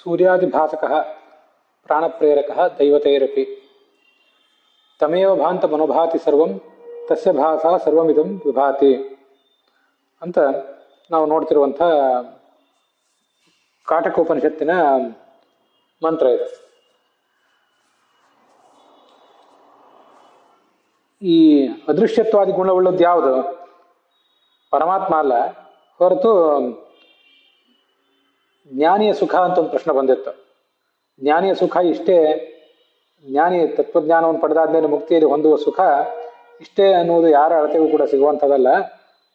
ಸೂರ್ಯಾದಿಭಾಸಕಃ ಪ್ರಾಣಪ್ರೇರಕಃ ದೈವತೈರಪಿ ತಮೇವ ಭಾಂತಮನುಭಾತಿ ಸರ್ವಂ ತಸ್ಯ ಭಾಸ ಸರ್ವಮಿದಂ ವಿಭಾತಿ ಅಂತ ನಾವು ನೋಡ್ತಿರುವಂಥ ಕಾಟಕೋಪನಿಷತ್ತಿನ ಮಂತ್ರ ಇದು. ಈ ಅದೃಶ್ಯತ್ವಾದಿ ಗುಣವುಳ್ಳದ್ದು ಯಾವುದು? ಪರಮಾತ್ಮ ಅಲ್ಲ, ಹೊರತು ಜ್ಞಾನಿಯ ಸುಖ ಅಂತ ಒಂದು ಪ್ರಶ್ನೆ ಬಂದಿತ್ತು. ಜ್ಞಾನಿಯ ಸುಖ ಇಷ್ಟೇ, ಜ್ಞಾನಿ ತತ್ವಜ್ಞಾನವನ್ನು ಪಡೆದಾದ್ಮೇಲೆ ಮುಕ್ತಿಯಲ್ಲಿ ಹೊಂದುವ ಸುಖ ಇಷ್ಟೇ ಅನ್ನುವುದು ಯಾರ ಅಳತೆಗೂ ಕೂಡ ಸಿಗುವಂಥದ್ದಲ್ಲ.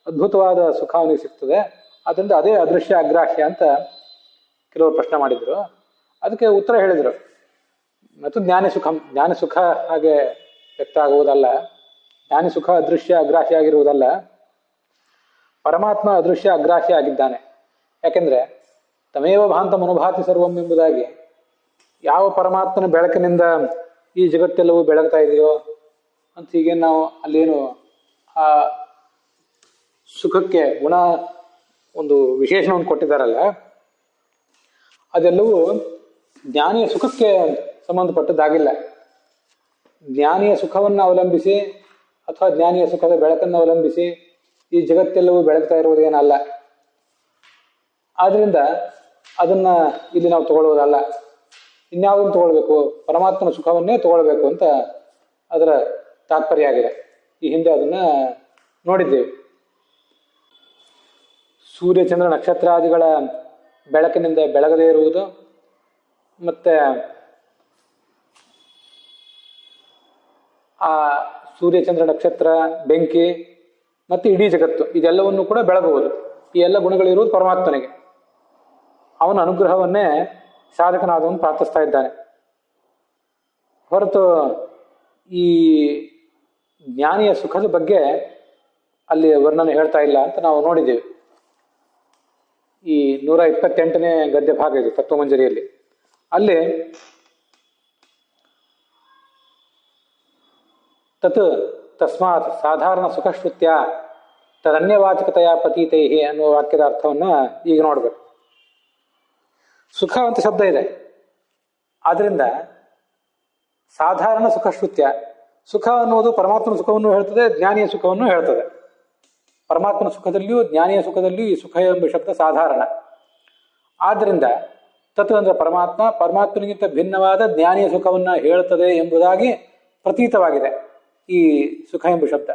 ಅದ್ಭುತವಾದ ಸುಖ ಅವನಿಗೆ ಸಿಗ್ತದೆ. ಅದರಿಂದ ಅದೇ ಅದೃಶ್ಯ ಅಗ್ರಾಹ್ಯ ಅಂತ ಕೆಲವರು ಪ್ರಶ್ನೆ ಮಾಡಿದ್ರು. ಅದಕ್ಕೆ ಉತ್ತರ ಹೇಳಿದರು, ಮತ್ತು ಜ್ಞಾನಿ ಸುಖ ಹಾಗೆ ವ್ಯಕ್ತ ಆಗುವುದಲ್ಲ, ಜ್ಞಾನಿ ಸುಖ ಅದೃಶ್ಯ ಅಗ್ರಾಹ್ಯ ಆಗಿರುವುದಲ್ಲ, ಪರಮಾತ್ಮ ಅದೃಶ್ಯ ಅಗ್ರಾಹ್ಯ ಆಗಿದ್ದಾನೆ. ಯಾಕೆಂದ್ರೆ ತಮೇವ ಭಾಂತ ಮನುಭಾತಿ ಸರ್ವಂ ಎಂಬುದಾಗಿ ಯಾವ ಪರಮಾತ್ಮನ ಬೆಳಕಿನಿಂದ ಈ ಜಗತ್ತೆಲ್ಲವೂ ಬೆಳಗ್ತಾ ಇದೆಯೋ ಅಂತ ಹೀಗೆ ನಾವು ಅಲ್ಲೇನು ಆ ಸುಖಕ್ಕೆ ಗುಣ ಒಂದು ವಿಶೇಷಣವನ್ನು ಕೊಟ್ಟಿದ್ದಾರಲ್ಲ, ಅದೆಲ್ಲವೂ ಜ್ಞಾನಿಯ ಸುಖಕ್ಕೆ ಸಂಬಂಧಪಟ್ಟದ್ದಾಗಿಲ್ಲ. ಜ್ಞಾನಿಯ ಸುಖವನ್ನು ಅವಲಂಬಿಸಿ ಅಥವಾ ಜ್ಞಾನಿಯ ಸುಖದ ಬೆಳಕನ್ನು ಅವಲಂಬಿಸಿ ಈ ಜಗತ್ತೆಲ್ಲವೂ ಬೆಳಗ್ತಾ ಇರುವುದೇನಲ್ಲ. ಆದ್ರಿಂದ ಅದನ್ನ ಇಲ್ಲಿ ನಾವು ತಗೊಳ್ಳುವುದಲ್ಲ, ಇನ್ಯಾವುದನ್ನು ತಗೊಳ್ಬೇಕು, ಪರಮಾತ್ಮನ ಸುಖವನ್ನೇ ತಗೊಳ್ಬೇಕು ಅಂತ ಅದರ ತಾತ್ಪರ್ಯ ಆಗಿದೆ. ಈ ಹಿಂದೆ ಅದನ್ನ ನೋಡಿದ್ದೇವೆ. ಸೂರ್ಯ ಚಂದ್ರ ನಕ್ಷತ್ರಾದಿಗಳ ಬೆಳಕಿನಿಂದ ಬೆಳಗದೇ ಇರುವುದು, ಮತ್ತೆ ಆ ಸೂರ್ಯ ಚಂದ್ರ ನಕ್ಷತ್ರ, ಬೆಂಕಿ ಮತ್ತೆ ಇಡೀ ಜಗತ್ತು ಇದೆಲ್ಲವನ್ನು ಕೂಡ ಬೆಳಗುವುದು. ಈ ಎಲ್ಲ ಗುಣಗಳಿರುವುದು ಪರಮಾತ್ಮನಿಗೆ. ಅವನ ಅನುಗ್ರಹವನ್ನೇ ಸಾಧಕನಾದವನು ಪ್ರಾರ್ಥಿಸ್ತಾ ಇದ್ದಾನೆ, ಹೊರತು ಈ ಜ್ಞಾನಿಯ ಸುಖದ ಬಗ್ಗೆ ಅಲ್ಲಿ ವರ್ಣನೆ ಹೇಳ್ತಾ ಇಲ್ಲ ಅಂತ ನಾವು ನೋಡಿದ್ದೇವೆ. ಈ 128ನೇ ಗದ್ಯ ಭಾಗ ಇದು ತತ್ವಮಂಜರಿಯಲ್ಲಿ. ಅಲ್ಲಿ ತತ್ ತಸ್ಮಾತ್ ಸಾಧಾರಣ ಸುಖಶ್ರುತ್ಯ ತದನ್ಯವಾಚಕತೆಯ ಪತೀತೈ ಅನ್ನುವ ವಾಕ್ಯದ ಅರ್ಥವನ್ನ ಈಗ ನೋಡ್ಬೇಕು. ಸುಖ ಅಂತ ಶಬ್ದ ಇದೆ, ಆದ್ರಿಂದ ಸಾಧಾರಣ ಸುಖಶ್ರುತ್ಯ, ಸುಖ ಅನ್ನುವುದು ಪರಮಾತ್ಮನ ಸುಖವನ್ನು ಹೇಳ್ತದೆ, ಜ್ಞಾನಿಯ ಸುಖವನ್ನು ಹೇಳ್ತದೆ. ಪರಮಾತ್ಮನ ಸುಖದಲ್ಲಿಯೂ ಜ್ಞಾನಿಯ ಸುಖದಲ್ಲಿಯೂ ಈ ಸುಖ ಎಂಬ ಶಬ್ದ ಸಾಧಾರಣ. ಆದ್ದರಿಂದ ತತ್ ಅಂದ್ರೆ ಪರಮಾತ್ಮನಿಗಿಂತ ಭಿನ್ನವಾದ ಜ್ಞಾನಿಯ ಸುಖವನ್ನ ಹೇಳ್ತದೆ ಎಂಬುದಾಗಿ ಪ್ರತೀತವಾಗಿದೆ ಈ ಸುಖ ಎಂಬ ಶಬ್ದ.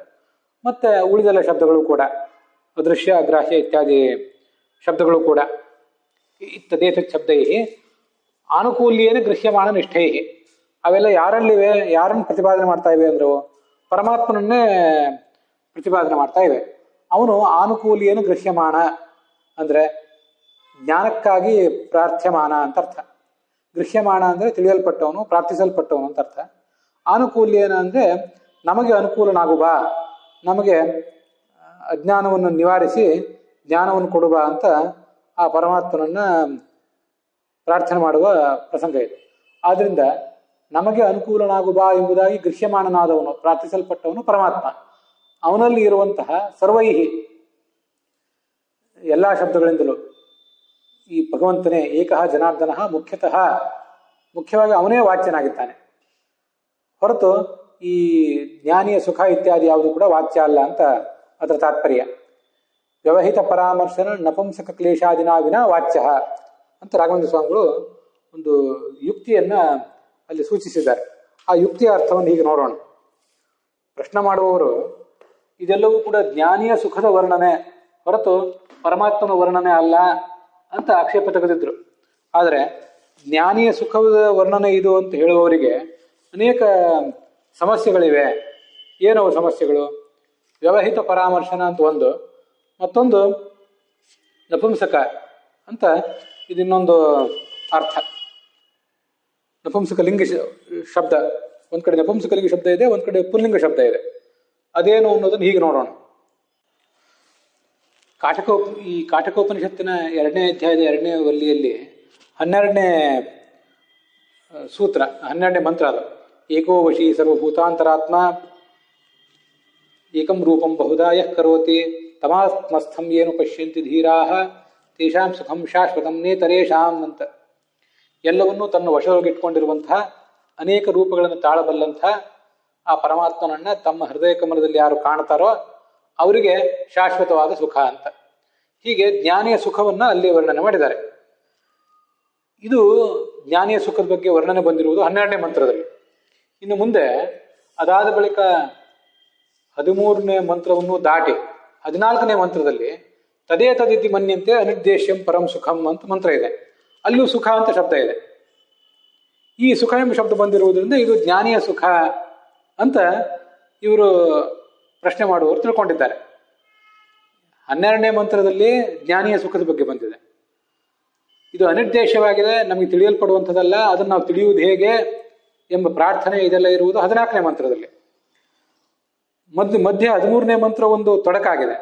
ಮತ್ತೆ ಉಳಿದೆಲ್ಲ ಶಬ್ದಗಳು ಕೂಡ, ಅದೃಶ್ಯ ಅಗ್ರಾಹ್ಯ ಇತ್ಯಾದಿ ಶಬ್ದಗಳು ಕೂಡ ಇತ್ತದೇತ ಶಬ್ದೈ ಆನುಕೂಲ್ಯೇನ ಗೃಹ್ಯಮಾಣ ನಿಷ್ಠೈ, ಅವೆಲ್ಲ ಯಾರಲ್ಲಿವೆ, ಯಾರನ್ನು ಪ್ರತಿಪಾದನೆ ಮಾಡ್ತಾ ಇವೆ ಅಂದ್ರು ಪರಮಾತ್ಮನನ್ನೇ ಪ್ರತಿಪಾದನೆ ಮಾಡ್ತಾ ಇವೆ. ಅವನು ಆನುಕೂಲ್ಯೇನ ಗೃಹ್ಯಮಾಣ ಅಂದ್ರೆ ಜ್ಞಾನಕ್ಕಾಗಿ ಪ್ರಾರ್ಥ್ಯಮಾನ ಅಂತ ಅರ್ಥ. ಗೃಹ್ಯಮಾಣ ಅಂದ್ರೆ ತಿಳಿಯಲ್ಪಟ್ಟವನು, ಪ್ರಾರ್ಥಿಸಲ್ಪಟ್ಟವನು ಅಂತ ಅರ್ಥ. ಆನುಕೂಲ್ಯೇನ ಅಂದ್ರೆ ನಮಗೆ ಅನುಕೂಲನಾಗುವ, ನಮಗೆ ಅಜ್ಞಾನವನ್ನು ನಿವಾರಿಸಿ ಜ್ಞಾನವನ್ನು ಕೊಡುವ ಅಂತ ಆ ಪರಮಾತ್ಮನನ್ನ ಪ್ರಾರ್ಥನೆ ಮಾಡುವ ಪ್ರಸಂಗ ಇದೆ. ಆದ್ರಿಂದ ನಮಗೆ ಅನುಕೂಲನಾಗುವ ಎಂಬುದಾಗಿ ಗೃಹ್ಯಮಾನನಾದವನು, ಪ್ರಾರ್ಥಿಸಲ್ಪಟ್ಟವನು ಪರಮಾತ್ಮ. ಅವನಲ್ಲಿ ಇರುವಂತಹ ಸರ್ವೈಹಿ ಎಲ್ಲಾ ಶಬ್ದಗಳಿಂದಲೂ ಈ ಭಗವಂತನೇ ಏಕಃ ಜನಾರ್ದನ ಮುಖ್ಯವಾಗಿ ಅವನೇ ವಾಚ್ಯನಾಗಿದ್ದಾನೆ, ಹೊರತು ಈ ಜ್ಞಾನಿಯ ಸುಖ ಇತ್ಯಾದಿ ಯಾವುದು ಕೂಡ ವಾಚ್ಯ ಅಲ್ಲ ಅಂತ ಅದರ ತಾತ್ಪರ್ಯ. ವ್ಯವಹಿತ ಪರಾಮರ್ಶನ ನಪುಂಸಕ ಕ್ಲೇಶಾದಿನ ವಿನ ವಾಚ್ಯ ಅಂತ ರಾಘವೇಂದ್ರ ಸ್ವಾಮಿಗಳು ಒಂದು ಯುಕ್ತಿಯನ್ನ ಅಲ್ಲಿ ಸೂಚಿಸಿದ್ದಾರೆ. ಆ ಯುಕ್ತಿಯ ಅರ್ಥವನ್ನು ಹೀಗೆ ನೋಡೋಣ. ಪ್ರಶ್ನೆ ಮಾಡುವವರು ಇದೆಲ್ಲವೂ ಕೂಡ ಜ್ಞಾನಿಯ ಸುಖದ ವರ್ಣನೆ ಹೊರತು ಪರಮಾತ್ಮನ ವರ್ಣನೆ ಅಲ್ಲ ಅಂತ ಆಕ್ಷೇಪ ತೆಗೆದಿದ್ರು. ಆದರೆ ಜ್ಞಾನಿಯ ಸುಖದ ವರ್ಣನೆ ಇದು ಅಂತ ಹೇಳುವವರಿಗೆ ಅನೇಕ ಸಮಸ್ಯೆಗಳಿವೆ. ಏನವು ಸಮಸ್ಯೆಗಳು? ವ್ಯವಹಿತ ಪರಾಮರ್ಶನ ಅಂತ ಒಂದು, ಮತ್ತೊಂದು ನಪುಂಸಕ ಅಂತ ಇದಿನ್ನೊಂದು ಅರ್ಥ. ನಪುಂಸಕ ಲಿಂಗ ಶಬ್ದ, ಒಂದ್ ಕಡೆ ನಪುಂಸಕ ಲಿಂಗ ಶಬ್ದ ಇದೆ, ಒಂದ್ ಕಡೆ ಪುಲ್ಲಿಂಗ ಶಬ್ದ ಇದೆ. ಅದೇನು ಅನ್ನೋದನ್ನು ಹೀಗೆ ನೋಡೋಣ. ಈ ಕಾಟಕೋಪನಿಷತ್ತಿನ 2ನೇ ಅಧ್ಯಾಯದ 2ನೇ ವಲ್ಲಿಯಲ್ಲಿ 12ನೇ ಸೂತ್ರ, 12ನೇ ಮಂತ್ರ ಅದು. ಏಕೋ ವಶಿ ಸರ್ವಭೂತಾಂತರಾತ್ಮ ಏಕಂ ರೂಪಂ ಬಹುಧಾ ಯಃ ಕರೋತಿ ತಮಾತ್ಮಸ್ಥಂ ಏನು ಪಶ್ಯಂತಿ ಧೀರಾಃ ತೇಷಾಂ ಸುಖಂ ಶಾಶ್ವತಂ ನೇತರೇಷಾಂ ಅಂತ. ಎಲ್ಲವನ್ನೂ ತನ್ನ ವಶದೊಳಗಿಟ್ಕೊಂಡಿರುವಂತಹ ಅನೇಕ ರೂಪಗಳನ್ನು ತಾಳಬಲ್ಲಂತಹ ಆ ಪರಮಾತ್ಮನನ್ನ ತಮ್ಮ ಹೃದಯ ಕಮಲದಲ್ಲಿ ಯಾರು ಕಾಣ್ತಾರೋ ಅವರಿಗೆ ಶಾಶ್ವತವಾದ ಸುಖ ಅಂತ. ಹೀಗೆ ಜ್ಞಾನಿಯ ಸುಖವನ್ನ ಅಲ್ಲಿ ವರ್ಣನೆ ಮಾಡಿದ್ದಾರೆ. ಇದು ಜ್ಞಾನಿಯ ಸುಖದ ಬಗ್ಗೆ ವರ್ಣನೆ ಬಂದಿರುವುದು 12ನೇ ಮಂತ್ರದಲ್ಲಿ. ಇನ್ನು ಮುಂದೆ ಅದಾದ ಬಳಿಕ 13ನೇ ಮಂತ್ರವನ್ನು ದಾಟಿ 14ನೇ ಮಂತ್ರದಲ್ಲಿ ತದೇ ತದಿತಿ ಮನ್ಯಂತೆ ಅನಿರ್ದೇಶ್ಯಂ ಪರಂ ಸುಖಂ ಅಂತ ಮಂತ್ರ ಇದೆ. ಅಲ್ಲೂ ಸುಖ ಅಂತ ಶಬ್ದ ಇದೆ. ಈ ಸುಖ ಎಂಬ ಶಬ್ದ ಬಂದಿರುವುದರಿಂದ ಇದು ಜ್ಞಾನಿಯ ಸುಖ ಅಂತ ಇವರು ಪ್ರಶ್ನೆ ಮಾಡುವವರು ತಿಳ್ಕೊಂಡಿದ್ದಾರೆ. 12ನೇ ಮಂತ್ರದಲ್ಲಿ ಜ್ಞಾನಿಯ ಸುಖದ ಬಗ್ಗೆ ಬಂದಿದೆ. ಇದು ಅನಿರ್ದೇಶವಾಗಿದೆ, ನಮಗೆ ತಿಳಿಯಲ್ಪಡುವಂಥದ್ದಲ್ಲ, ಅದನ್ನು ನಾವು ತಿಳಿಯುವುದು ಹೇಗೆ ಎಂಬ ಪ್ರಾರ್ಥನೆ ಇದೆಲ್ಲ ಇರುವುದು 14ನೇ ಮಂತ್ರದಲ್ಲಿ. ಮಧ್ಯ 13ನೇ ಮಂತ್ರ ಒಂದು ತೊಡಕಾಗಿದೆ.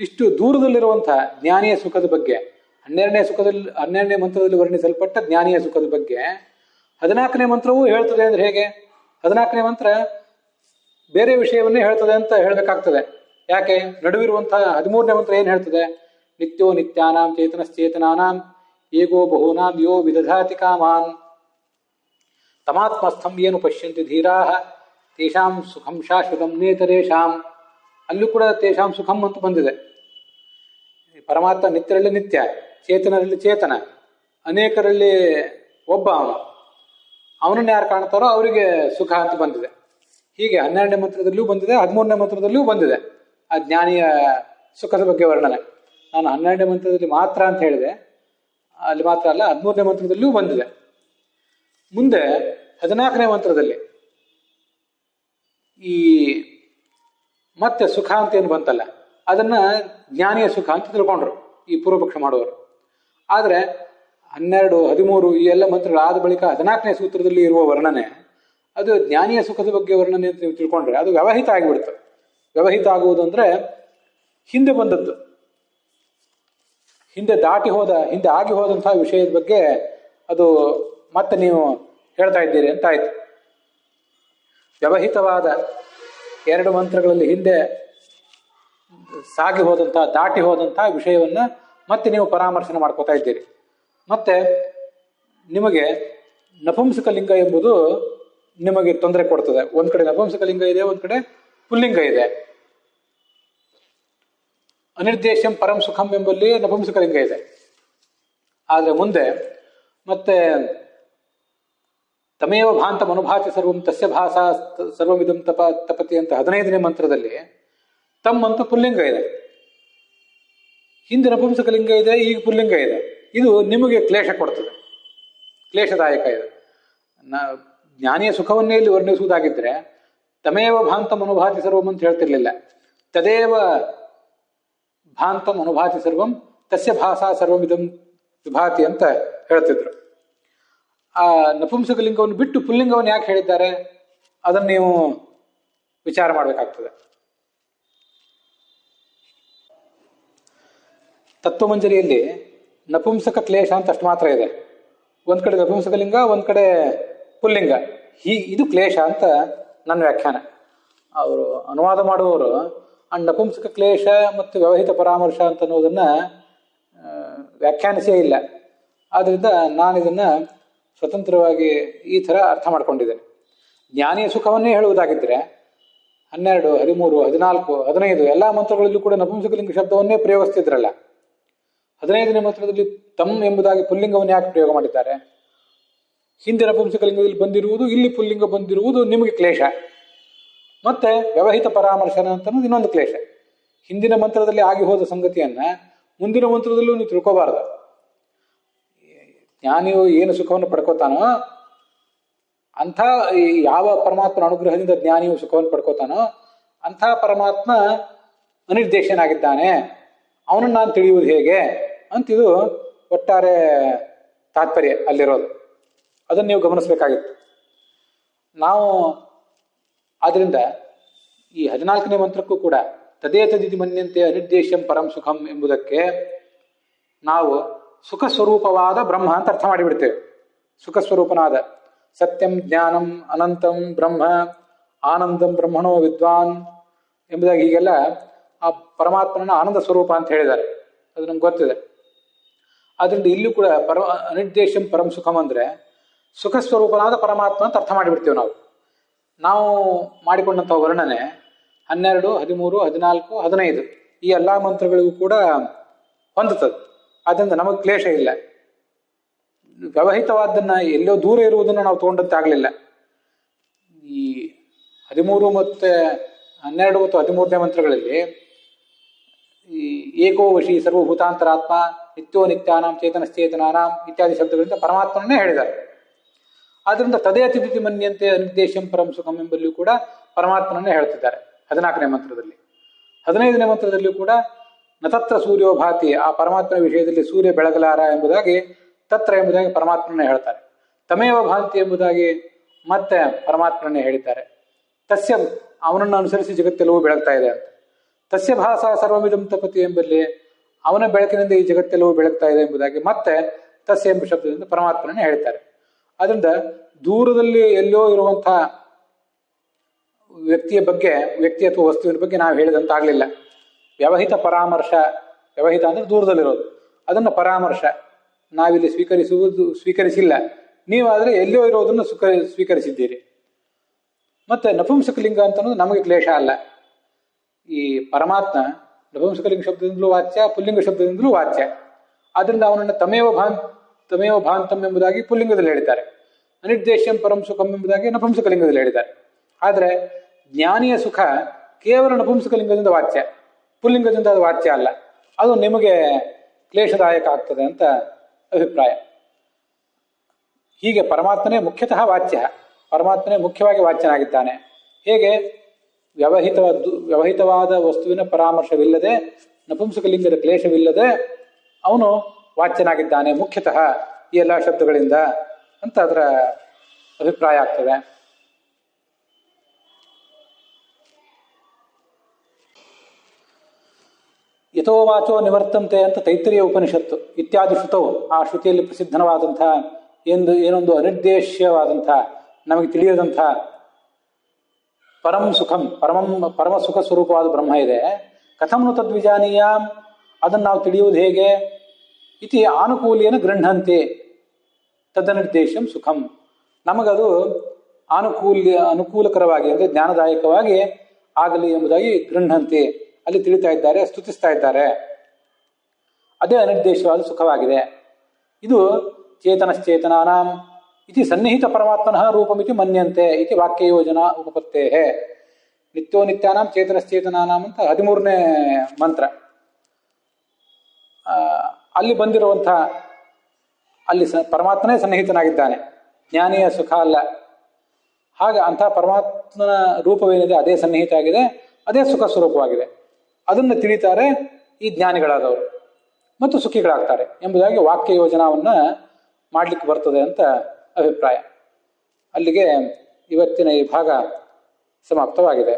ಇಷ್ಟು ದೂರದಲ್ಲಿರುವಂತಹ ಜ್ಞಾನಿಯ ಸುಖದ ಬಗ್ಗೆ 12ನೇ ಮಂತ್ರದಲ್ಲಿ ವರ್ಣಿಸಲ್ಪಟ್ಟ ಜ್ಞಾನಿಯ ಸುಖದ ಬಗ್ಗೆ 14ನೇ ಮಂತ್ರವೂ ಹೇಳ್ತದೆ ಅಂದ್ರೆ ಹೇಗೆ? 14ನೇ ಮಂತ್ರ ಬೇರೆ ವಿಷಯವನ್ನೇ ಹೇಳ್ತದೆ ಅಂತ ಹೇಳಬೇಕಾಗ್ತದೆ. ಯಾಕೆ? ನಡುವಿರುವಂತಹ 13ನೇ ಮಂತ್ರ ಏನು ಹೇಳ್ತದೆ? ನಿತ್ಯೋ ನಿತ್ಯಾನಾಂ ಚೇತನಶ್ಚೇತನಾನಾಂ ಏಗೋ ಬಹೂನಾಂ ಯೋ ವಿದಧಾತಿ ಕಾಮಾನ್ ತಮಾತ್ಮಸ್ಥಂ ಏನು ಪಶ್ಯಂತಿ ಧೀರಾಹ ತೇಷಾಂ ಸುಖಂ ಶಾಶ್ವತಂ ನೇತರೇಷಾಂ. ಅಲ್ಲೂ ಕೂಡ ತೇಷಾಂ ಸುಖಂ ಅಂತ ಬಂದಿದೆ. ಪರಮಾತ್ಮ ನಿತ್ಯರಲ್ಲಿ ನಿತ್ಯ, ಚೇತನರಲ್ಲಿ ಚೇತನ, ಅನೇಕರಲ್ಲಿ ಒಬ್ಬ ಅವನನ್ನು ಯಾರು ಕಾಣ್ತಾರೋ ಅವರಿಗೆ ಸುಖ ಅಂತ ಬಂದಿದೆ. ಹೀಗೆ 12ನೇ ಮಂತ್ರದಲ್ಲಿಯೂ ಬಂದಿದೆ, 13ನೇ ಮಂತ್ರದಲ್ಲಿಯೂ ಬಂದಿದೆ ಆ ಜ್ಞಾನಿಯ ಸುಖದ ಬಗ್ಗೆ ವರ್ಣನೆ. ನಾನು 12ನೇ ಮಂತ್ರದಲ್ಲಿ ಮಾತ್ರ ಅಂತ ಹೇಳಿದೆ, ಅಲ್ಲಿ ಮಾತ್ರ ಅಲ್ಲ, 13ನೇ ಮಂತ್ರದಲ್ಲಿಯೂ ಬಂದಿದೆ. ಮುಂದೆ 14ನೇ ಮಂತ್ರದಲ್ಲಿ ಈ ಮತ್ತೆ ಸುಖ ಅಂತ ಏನು ಬಂತಲ್ಲ, ಅದನ್ನ ಜ್ಞಾನಿಯ ಸುಖ ಅಂತ ತಿಳ್ಕೊಂಡ್ರು ಈ ಪೂರ್ವಪಕ್ಷ ಮಾಡುವರು. ಆದರೆ 12, 13 ಈ ಎಲ್ಲ ಮಂತ್ರಗಳಾದ ಬಳಿಕ 14ನೇ ಸೂತ್ರದಲ್ಲಿ ಇರುವ ವರ್ಣನೆ ಅದು ಜ್ಞಾನಿಯ ಸುಖದ ಬಗ್ಗೆ ವರ್ಣನೆ ಅಂತ ನೀವು ತಿಳ್ಕೊಂಡ್ರೆ ಅದು ವ್ಯವಹಿತ ಆಗಿಬಿಡುತ್ತೆ. ವ್ಯವಹಿತ ಆಗುವುದು ಅಂದ್ರೆ ಹಿಂದೆ ಬಂದದ್ದು, ಹಿಂದೆ ಆಗಿ ಹೋದಂತಹ ವಿಷಯದ ಬಗ್ಗೆ ಅದು ಮತ್ತೆ ನೀವು ಹೇಳ್ತಾ ಇದ್ದೀರಿ ಅಂತ ಆಯ್ತು. ವ್ಯವಹಿತವಾದ 2 ಮಂತ್ರಗಳಲ್ಲಿ ಹಿಂದೆ ಸಾಗಿ ಹೋದಂತಹ, ದಾಟಿ ಹೋದಂತಹ ವಿಷಯವನ್ನ ಮತ್ತೆ ನೀವು ಪರಾಮರ್ಶನೆ ಮಾಡ್ಕೋತಾ ಇದ್ದೀರಿ. ಮತ್ತೆ ನಿಮಗೆ ನಪುಂಸಕ ಲಿಂಗ ಎಂಬುದು ನಿಮಗೆ ತೊಂದರೆ ಕೊಡ್ತದೆ. ಒಂದ್ ಕಡೆ ನಪುಂಸಕ ಲಿಂಗ ಇದೆ, ಒಂದ್ ಕಡೆ ಪುಲ್ಲಿಂಗ ಇದೆ. ಅನಿರ್ದೇಶ್ಯಂ ಪರಂ ಸುಖಂ ಎಂಬಲ್ಲಿ ನಪುಂಸಕ ಲಿಂಗ ಇದೆ. ಆದ್ರೆ ಮುಂದೆ ಮತ್ತೆ ತಮೇವ ಭಾಂತ ಮನುಭಾತಿ ಸರ್ವಂ ತಸ್ಯ ಭಾಷಾ ಸರ್ವಮಿದಂ ತಪತಿ ಅಂತ 15ನೇ ಮಂತ್ರದಲ್ಲಿ ತಮ್ಮಂತ ಪುಲ್ಲಿಂಗ ಇದೆ. ಹಿಂದೆ ನಪುಂಸಕ ಲಿಂಗ ಇದೆ, ಈಗ ಪುಲ್ಲಿಂಗ ಇದೆ. ಇದು ನಿಮಗೆ ಕ್ಲೇಶ ಕೊಡ್ತದೆ, ಕ್ಲೇಶದಾಯಕ ಇದೆ. ಜ್ಞಾನಿಯ ಸುಖವನ್ನೇ ಇಲ್ಲಿ ವರ್ಣಿಸುವುದಾಗಿದ್ರೆ ತಮೇವ ಭಾಂತಂ ಅನುಭಾತಿ ಸರ್ವಂ ಅಂತ ಹೇಳ್ತಿರ್ಲಿಲ್ಲ. ತದೇವ ಭಾಂತಂ ಅನುಭಾತಿ ಸರ್ವಂ ತಸ್ಯ ಭಾಷಾ ಸರ್ವಮಿದಂ ವಿಭಾತಿ ಅಂತ ಹೇಳ್ತಿದ್ರು. ಆ ನಪುಂಸಕ ಲಿಂಗವನ್ನು ಬಿಟ್ಟು ಪುಲ್ಲಿಂಗವನ್ನು ಯಾಕೆ ಹೇಳಿದ್ದಾರೆ ಅದನ್ನು ನೀವು ವಿಚಾರ ಮಾಡಬೇಕಾಗ್ತದೆ. ತತ್ವಮಂಜರಿಯಲ್ಲಿ ನಪುಂಸಕ ಕ್ಲೇಶ ಅಂತ ಅಷ್ಟು ಮಾತ್ರ ಇದೆ. ಒಂದ್ ಕಡೆ ನಪುಂಸಕ ಲಿಂಗ, ಒಂದ್ ಕಡೆ ಪುಲ್ಲಿಂಗ. ಇದು ಕ್ಲೇಶ ಅಂತ ನನ್ನ ವ್ಯಾಖ್ಯಾನ. ಅವರು ಅನುವಾದ ಮಾಡುವವರು ಆ ನಪುಂಸಕ ಕ್ಲೇಶ ಮತ್ತು ವ್ಯವಹಿತ ಪರಾಮರ್ಶ ಅಂತ ಅನ್ನೋದನ್ನ ವ್ಯಾಖ್ಯಾನಿಸೇ ಇಲ್ಲ. ಆದ್ರಿಂದ ನಾನು ಇದನ್ನ ಸ್ವತಂತ್ರವಾಗಿ ಈ ಥರ ಅರ್ಥ ಮಾಡ್ಕೊಂಡಿದ್ದೇನೆ. ಜ್ಞಾನಿಯ ಸುಖವನ್ನೇ ಹೇಳುವುದಾಗಿದ್ದರೆ 12, 13, 14, 15 ಎಲ್ಲ ಮಂತ್ರಗಳಲ್ಲೂ ಕೂಡ ನಪುಂಸಕಲಿಂಗ ಶಬ್ದವನ್ನೇ ಪ್ರಯೋಗಿಸ್ತಿದ್ರಲ್ಲ. 15ನೇ ಮಂತ್ರದಲ್ಲಿ ತಮ್ ಎಂಬುದಾಗಿ ಪುಲ್ಲಿಂಗವನ್ನು ಯಾಕೆ ಪ್ರಯೋಗ ಮಾಡಿದ್ದಾರೆ? ಹಿಂದೆ ನಪುಂಸಕಲಿಂಗದಲ್ಲಿ ಬಂದಿರುವುದು, ಇಲ್ಲಿ ಪುಲ್ಲಿಂಗ ಬಂದಿರುವುದು ನಿಮಗೆ ಕ್ಲೇಶ. ಮತ್ತೆ ವ್ಯವಹಿತ ಪರಾಮರ್ಶನ ಅಂತ ಅನ್ನೋದು ಇನ್ನೊಂದು ಕ್ಲೇಶ. ಹಿಂದಿನ ಮಂತ್ರದಲ್ಲಿ ಆಗಿ ಹೋದ ಸಂಗತಿಯನ್ನ ಮುಂದಿನ ಮಂತ್ರದಲ್ಲೂ ನೀವು ತಿಳ್ಕೋಬಾರದು. ಜ್ಞಾನಿಯು ಏನು ಸುಖವನ್ನು ಪಡ್ಕೋತಾನೋ ಅಂಥ ಯಾವ ಪರಮಾತ್ಮನ ಅನುಗ್ರಹದಿಂದ ಜ್ಞಾನಿಯು ಸುಖವನ್ನು ಪಡ್ಕೋತಾನೋ ಅಂಥ ಪರಮಾತ್ಮ ಅನಿರ್ದೇಶನಾಗಿದ್ದಾನೆ, ಅವನನ್ನು ನಾನು ತಿಳಿಯುವುದು ಹೇಗೆ ಅಂತಿದು ಒಟ್ಟಾರೆ ತಾತ್ಪರ್ಯ ಅಲ್ಲಿರೋದು. ಅದನ್ನು ನೀವು ಗಮನಿಸಬೇಕಾಗಿತ್ತು. ನಾವು ಆದ್ರಿಂದ ಈ 14ನೇ ಮಂತ್ರಕ್ಕೂ ಕೂಡ ತದೇ ತದಿತಿ ಮನ್ಯಂತೆ ಅನಿರ್ದೇಶ್ಯಂ ಪರಂ ಸುಖಂ ಎಂಬುದಕ್ಕೆ ನಾವು ಸುಖ ಸ್ವರೂಪವಾದ ಬ್ರಹ್ಮ ಅಂತ ಅರ್ಥ ಮಾಡಿಬಿಡ್ತೇವೆ. ಸುಖ ಸ್ವರೂಪನಾದ ಸತ್ಯಂ ಜ್ಞಾನಂ ಅನಂತಂ ಬ್ರಹ್ಮ ಆನಂದಂ ಬ್ರಹ್ಮಣೋ ವಿದ್ವಾನ್ ಎಂಬುದಾಗಿ ಹೀಗೆಲ್ಲ ಆ ಪರಮಾತ್ಮನ ಆನಂದ ಸ್ವರೂಪ ಅಂತ ಹೇಳಿದ್ದಾರೆ. ಅದು ನಮ್ಗೆ ಗೊತ್ತಿದೆ. ಆದ್ರಿಂದ ಇಲ್ಲೂ ಕೂಡ ಅನಿರ್ದೇಶಂ ಪರಂ ಸುಖಂ ಅಂದ್ರೆ ಸುಖ ಸ್ವರೂಪನಾದ ಪರಮಾತ್ಮ ಅಂತ ಅರ್ಥ ಮಾಡಿಬಿಡ್ತೀವಿ ನಾವು ಮಾಡಿಕೊಂಡಂತಹ ವರ್ಣನೆ 12, 13, 14, 15 ಈ ಎಲ್ಲಾ ಮಂತ್ರಗಳಿಗೂ ಕೂಡ ಹೊಂದುತ್ತದೆ. ಆದ್ರಿಂದ ನಮಗೆ ಕ್ಲೇಶ ಇಲ್ಲ. ವ್ಯವಹಿತವಾದನ್ನ ಎಲ್ಲೋ ದೂರ ಇರುವುದನ್ನು ನಾವು ತಗೊಂಡಂತೆ ಆಗಲಿಲ್ಲ. ಈ 13 ಮತ್ತೆ 12 ಮತ್ತು 13ನೇ ಮಂತ್ರಗಳಲ್ಲಿ ಈ ಏಕೋ ವಶಿ ಸರ್ವಭೂತಾಂತರಾತ್ಮ ನಿತ್ಯೋ ನಿತ್ಯಾನಾಂ ಚೇತನಶ್ಚೇತನಾನಾಂ ಇತ್ಯಾದಿ ಶಬ್ದಗಳಿಂದ ಪರಮಾತ್ಮನನ್ನೇ ಹೇಳಿದ್ದಾರೆ. ಆದ್ರಿಂದ ತದೇ ಅತಿಥಿ ಮನ್ಯಂತೆ ಅನಿರ್ದೇಶಂ ಪರಂ ಸುಖಂ ಎಂಬಲ್ಲಿಯೂ ಕೂಡ ಪರಮಾತ್ಮನನ್ನೇ ಹೇಳ್ತಿದ್ದಾರೆ 14ನೇ ಮಂತ್ರದಲ್ಲಿ. 15ನೇ ಮಂತ್ರದಲ್ಲಿಯೂ ಕೂಡ ನತತ್ರ ಸೂರ್ಯೋ ಭಾತಿ, ಆ ಪರಮಾತ್ಮನ ವಿಷಯದಲ್ಲಿ ಸೂರ್ಯ ಬೆಳಗಲಾರ ಎಂಬುದಾಗಿ ತತ್ರ ಎಂಬುದಾಗಿ ಪರಮಾತ್ಮನೇ ಹೇಳ್ತಾರೆ. ತಮೇವ ಭಾಂತಿ ಎಂಬುದಾಗಿ ಮತ್ತೆ ಪರಮಾತ್ಮನೇ ಹೇಳಿದ್ದಾರೆ. ತಸ್ಯ ಅವನನ್ನು ಅನುಸರಿಸಿ ಜಗತ್ತೆಲ್ಲವೂ ಬೆಳಗ್ತಾ ಇದೆ ಅಂತ. ತಸ್ಯ ಭಾಸ ಸರ್ವಮಿದಂ ತಪತಿ ಎಂಬಲ್ಲಿ ಅವನ ಬೆಳಕಿನಿಂದ ಈ ಜಗತ್ತೆಲ್ಲವೂ ಬೆಳಗ್ತಾ ಇದೆ ಎಂಬುದಾಗಿ ಮತ್ತೆ ತಸ್ಯ ಎಂಬ ಶಬ್ದದಿಂದ ಪರಮಾತ್ಮನೇ ಹೇಳ್ತಾರೆ. ಅದರಿಂದ ದೂರದಲ್ಲಿ ಎಲ್ಲೋ ಇರುವಂತಹ ವ್ಯಕ್ತಿ ಅಥವಾ ವಸ್ತುವಿನ ಬಗ್ಗೆ ನಾವು ಹೇಳಿದಂತಾಗಲಿಲ್ಲ. ವ್ಯವಹಿತ ಪರಾಮರ್ಶ, ವ್ಯವಹಿತ ಅಂದ್ರೆ ದೂರದಲ್ಲಿರೋದು, ಅದನ್ನು ಪರಾಮರ್ಶ ನಾವಿಲ್ಲಿ ಸ್ವೀಕರಿಸಿಲ್ಲ. ನೀವಾದರೆ ಎಲ್ಲೋ ಇರೋದನ್ನು ಸ್ವೀಕರಿಸಿದ್ದೀರಿ. ಮತ್ತೆ ನಪುಂಸಕಲಿಂಗ ಅಂತ ಅನ್ನೋದು ನಮಗೆ ಕ್ಲೇಶ ಅಲ್ಲ. ಈ ಪರಮಾತ್ಮ ನಪುಂಸಕಲಿಂಗ ಶಬ್ದದಿಂದಲೂ ವಾಚ್ಯ, ಪುಲ್ಲಿಂಗ ಶಬ್ದದಿಂದಲೂ ವಾಚ್ಯ. ಆದ್ರಿಂದ ಅವನನ್ನು ತಮೇವ ಭಾಂತಂ ಎಂಬುದಾಗಿ ಪುಲ್ಲಿಂಗದಲ್ಲಿ ಹೇಳಿದ್ದಾರೆ. ಅನಿರ್ದೇಶ್ಯಂ ಪರಂ ಸುಖಂ ಎಂಬುದಾಗಿ ನಪುಂಸಕಲಿಂಗದಲ್ಲಿ ಹೇಳಿದ್ದಾರೆ. ಆದರೆ ಜ್ಞಾನಿಯ ಸುಖ ಕೇವಲ ನಪುಂಸಕಲಿಂಗದಿಂದ ವಾಚ್ಯ, ಪುಲ್ಲಿಂಗದಿಂದ ಅದು ವಾಚ್ಯ ಅಲ್ಲ. ಅದು ನಿಮಗೆ ಕ್ಲೇಶದಾಯಕ ಆಗ್ತದೆ ಅಂತ ಅಭಿಪ್ರಾಯ. ಹೀಗೆ ಪರಮಾತ್ಮನೇ ಮುಖ್ಯತಃ ವಾಚ್ಯ, ಪರಮಾತ್ಮನೇ ಮುಖ್ಯವಾಗಿ ವಾಚ್ಯನಾಗಿದ್ದಾನೆ. ಹೇಗೆ ವ್ಯವಹಿತವಾದ ವಸ್ತುವಿನ ಪರಾಮರ್ಶವಿಲ್ಲದೆ, ನಪುಂಸಕಲಿಂಗದ ಕ್ಲೇಶವಿಲ್ಲದೆ ಅವನು ವಾಚ್ಯನಾಗಿದ್ದಾನೆ ಮುಖ್ಯತಃ ಈ ಎಲ್ಲ ಶಬ್ದಗಳಿಂದ ಅಂತ ಅದರ ಅಭಿಪ್ರಾಯ ಆಗ್ತದೆ. ಯಥೋ ವಾಚೋ ನಿವರ್ತಂತೆ ಅಂತ ತೈತ್ರಿಯ ಉಪನಿಷತ್ತು ಇತ್ಯಾದಿ ಶ್ರುತವು, ಆ ಶ್ರುತಿಯಲ್ಲಿ ಪ್ರಸಿದ್ಧವಾದಂತಹ ಏನೊಂದು ಅನಿರ್ದೇಶ್ಯವಾದಂತಹ ನಮಗೆ ತಿಳಿಯದಂತಹ ಪರಂ ಸುಖಂ ಪರಮ ಸುಖ ಸ್ವರೂಪವಾದ ಬ್ರಹ್ಮ ಇದೆ. ಕಥಂನು ತದ್ವಿಜಾನೀಯ, ಅದನ್ನು ನಾವು ತಿಳಿಯುವುದು ಹೇಗೆ? ಇತಿ ಆನುಕೂಲ್ಯನ ಗೃಹಂತೆ ತದನಿರ್ದೇಶಂ ಸುಖಂ, ನಮಗದು ಅನುಕೂಲಕರವಾಗಿ ಅಂದರೆ ಜ್ಞಾನದಾಯಕವಾಗಿ ಆಗಲಿ ಎಂಬುದಾಗಿ ಗೃಹಂತೆ ಅಲ್ಲಿ ತಿಳಿತಾ ಇದ್ದಾರೆ, ಸ್ತುತಿಸ್ತಾ ಇದ್ದಾರೆ. ಅದೇ ಅನಿರ್ದೇಶವಾದ ಸುಖವಾಗಿದೆ. ಇದು ಚೇತನಶ್ಚೇತನಾನಾಂ ಇತಿ ಸನ್ನಿಹಿತ ಪರಮಾತ್ಮನಃ ರೂಪಮಿತಿ ಮನ್ಯಂತೆ ಇತಿ ವಾಕ್ಯ ಯೋಜನಾ ಉಪಪತ್ತೇ. ನಿತ್ಯೋ ನಿತ್ಯಾನಾಂ ಚೇತನಶ್ಚೇತನಾನಾಂ ಅಂತ 13ನೇ ಮಂತ್ರ. ಅಲ್ಲಿ ಬಂದಿರುವಂತಹ ಅಲ್ಲಿ ಪರಮಾತ್ಮನೇ ಸನ್ನಿಹಿತನಾಗಿದ್ದಾನೆ, ಜ್ಞಾನಿಯ ಸುಖ ಅಲ್ಲ. ಹಾಗೆ ಅಂತಹ ಪರಮಾತ್ಮನ ರೂಪವೇನಿದೆ ಅದೇ ಸನ್ನಿಹಿತ ಆಗಿದೆ, ಅದೇ ಸುಖ ಸ್ವರೂಪವಾಗಿದೆ. ಅದನ್ನು ತಿಳಿತಾರೆ ಈ ಜ್ಞಾನಿಗಳಾದವರು ಮತ್ತು ಸುಖಿಗಳಾಗ್ತಾರೆ ಎಂಬುದಾಗಿ ವಾಕ್ಯ ಯೋಜನಾವನ್ನ ಮಾಡಲಿಕ್ಕೆ ಬರ್ತದೆ ಅಂತ ಅಭಿಪ್ರಾಯ. ಅಲ್ಲಿಗೆ ಇವತ್ತಿನ ಈ ಭಾಗ ಸಮಾಪ್ತವಾಗಿದೆ.